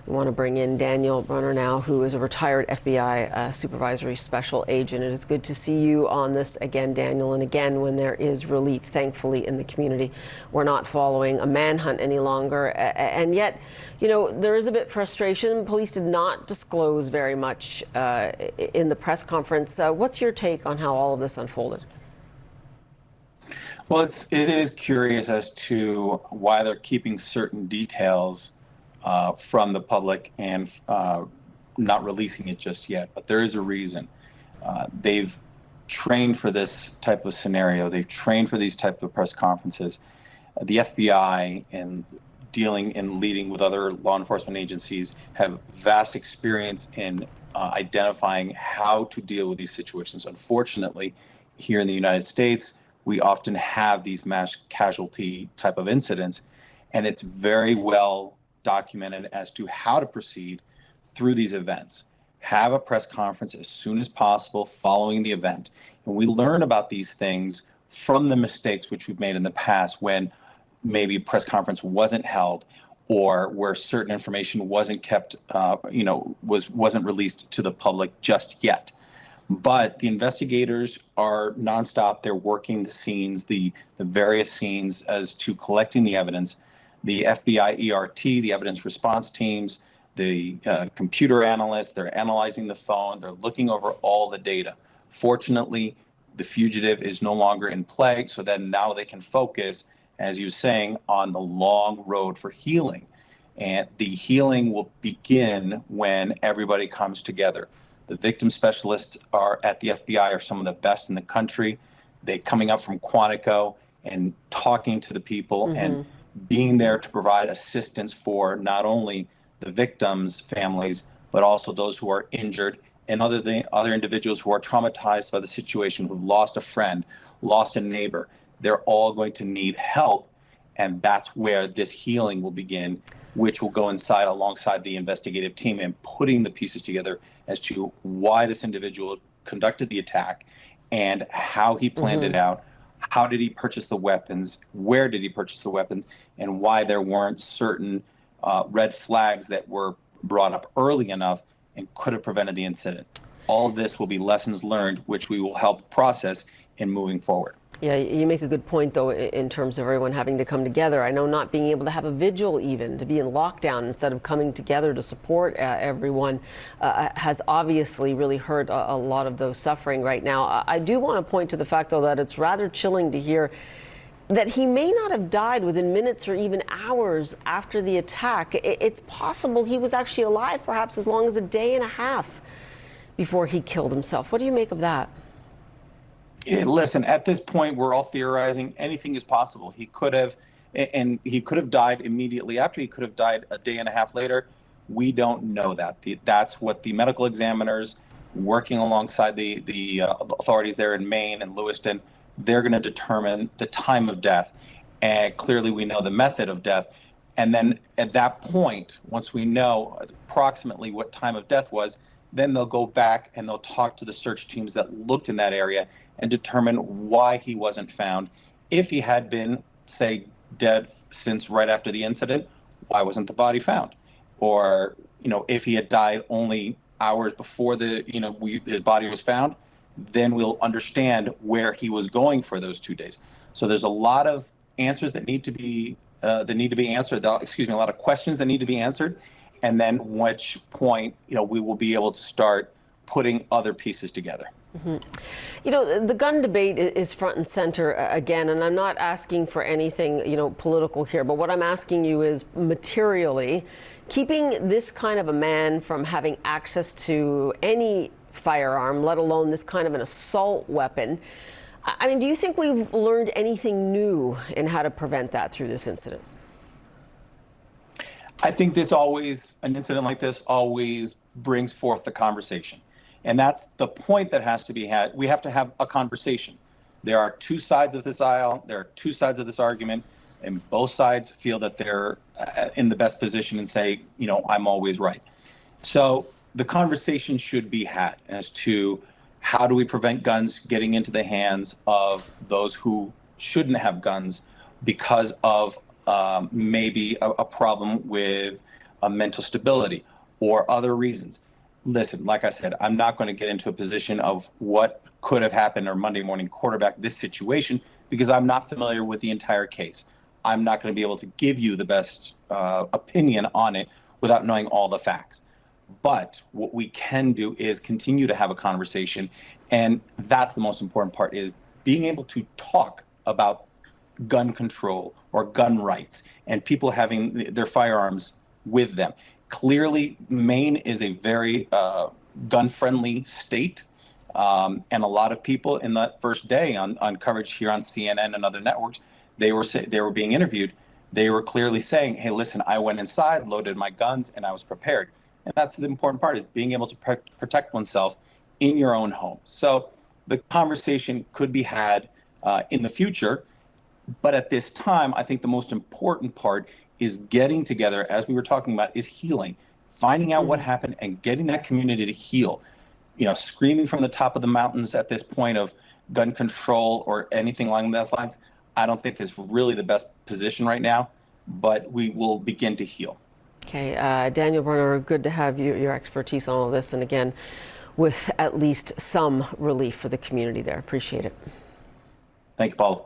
We want to bring in Daniel Brunner now, who is a retired FBI supervisory special agent. It is good to see you on this again, Daniel. And again, when there is relief, thankfully, in the community, we're not following a manhunt any longer. And yet, you know, there is a bit of frustration. Police did not disclose very much in the press conference. What's your take on how all of this unfolded? Well, it is curious as to why they're keeping certain details from the public and not releasing it just yet. But there is a reason. They've trained for this type of scenario. They've trained for these type of press conferences. The FBI and dealing and leading with other law enforcement agencies have vast experience in identifying how to deal with these situations. Unfortunately, here in the United States, we often have these mass casualty type of incidents, and it's very well documented as to how to proceed through these events. Have a press conference as soon as possible following the event. And we learn about these things from the mistakes which we've made in the past when maybe a press conference wasn't held or where certain information wasn't kept, wasn't released to the public just yet. But the investigators are nonstop. They're working the scenes, the various scenes as to collecting the evidence. The FBI ERT, the evidence response teams, the computer analysts, they're analyzing the phone. They're looking over all the data. Fortunately, the fugitive is no longer in play, so then now they can focus, as you were saying, on the long road for healing. And the healing will begin when everybody comes together. The victim specialists are at the FBI are some of the best in the country. They coming up from Quantico and talking to the people and being there to provide assistance for not only the victims' families, but also those who are injured and other individuals who are traumatized by the situation, who've lost a friend, lost a neighbor. They're all going to need help. And that's where this healing will begin, which will go inside alongside the investigative team and putting the pieces together as to why this individual conducted the attack and how he planned it out. How did he purchase the weapons? Where did he purchase the weapons? And why there weren't certain red flags that were brought up early enough and could have prevented the incident. All of this will be lessons learned, which we will help process in moving forward. Yeah, you make a good point, though, in terms of everyone having to come together. I know not being able to have a vigil even, to be in lockdown instead of coming together to support everyone has obviously really hurt a lot of those suffering right now. I do want to point to the fact, though, that it's rather chilling to hear that he may not have died within minutes or even hours after the attack. It's possible he was actually alive perhaps as long as a day and a half before he killed himself. What do you make of that? Listen, at this point, we're all theorizing. Anything is possible. He could have died immediately after. He could have died a day and a half later. We don't know that. That's what the medical examiners working alongside the authorities there in Maine and Lewiston, they're going to determine the time of death. And clearly we know the method of death. And then at that point, once we know approximately what time of death was, then they'll go back and they'll talk to the search teams that looked in that area and determine why he wasn't found. If he had been, say, dead since right after the incident, why wasn't the body found? Or, if he had died only hours before his body was found, then we'll understand where he was going for those 2 days. So there's a lot of answers that need to be answered. A lot of questions that need to be answered. And then which point, we will be able to start putting other pieces together. The gun debate is front and center again, and I'm not asking for anything, political here, but what I'm asking you is materially, keeping this kind of a man from having access to any firearm, let alone this kind of an assault weapon. I mean, do you think we've learned anything new in how to prevent that through this incident? I think an incident like this always brings forth the conversation. And that's the point that has to be had. We have to have a conversation. There are two sides of this aisle. There are two sides of this argument. And both sides feel that they're in the best position and say, I'm always right. So the conversation should be had as to how do we prevent guns getting into the hands of those who shouldn't have guns because of maybe a problem with mental stability or other reasons. Listen, like I said, I'm not going to get into a position of what could have happened or Monday morning quarterback this situation because I'm not familiar with the entire case. I'm not going to be able to give you the best opinion on it without knowing all the facts. But what we can do is continue to have a conversation. And that's the most important part, is being able to talk about gun control or gun rights and people having their firearms with them. Clearly, Maine is a very gun-friendly state. And a lot of people in that first day on coverage here on CNN and other networks, they were being interviewed. They were clearly saying, hey, listen, I went inside, loaded my guns, and I was prepared. And that's the important part, is being able to protect oneself in your own home. So the conversation could be had in the future. But at this time, I think the most important part is getting together, as we were talking about, is healing, finding out what happened and getting that community to heal. Screaming from the top of the mountains at this point of gun control or anything along those lines, I don't think is really the best position right now, but we will begin to heal. Okay, Daniel Brunner, good to have your expertise on all this, and again, with at least some relief for the community there. Appreciate it. Thank you, Paula.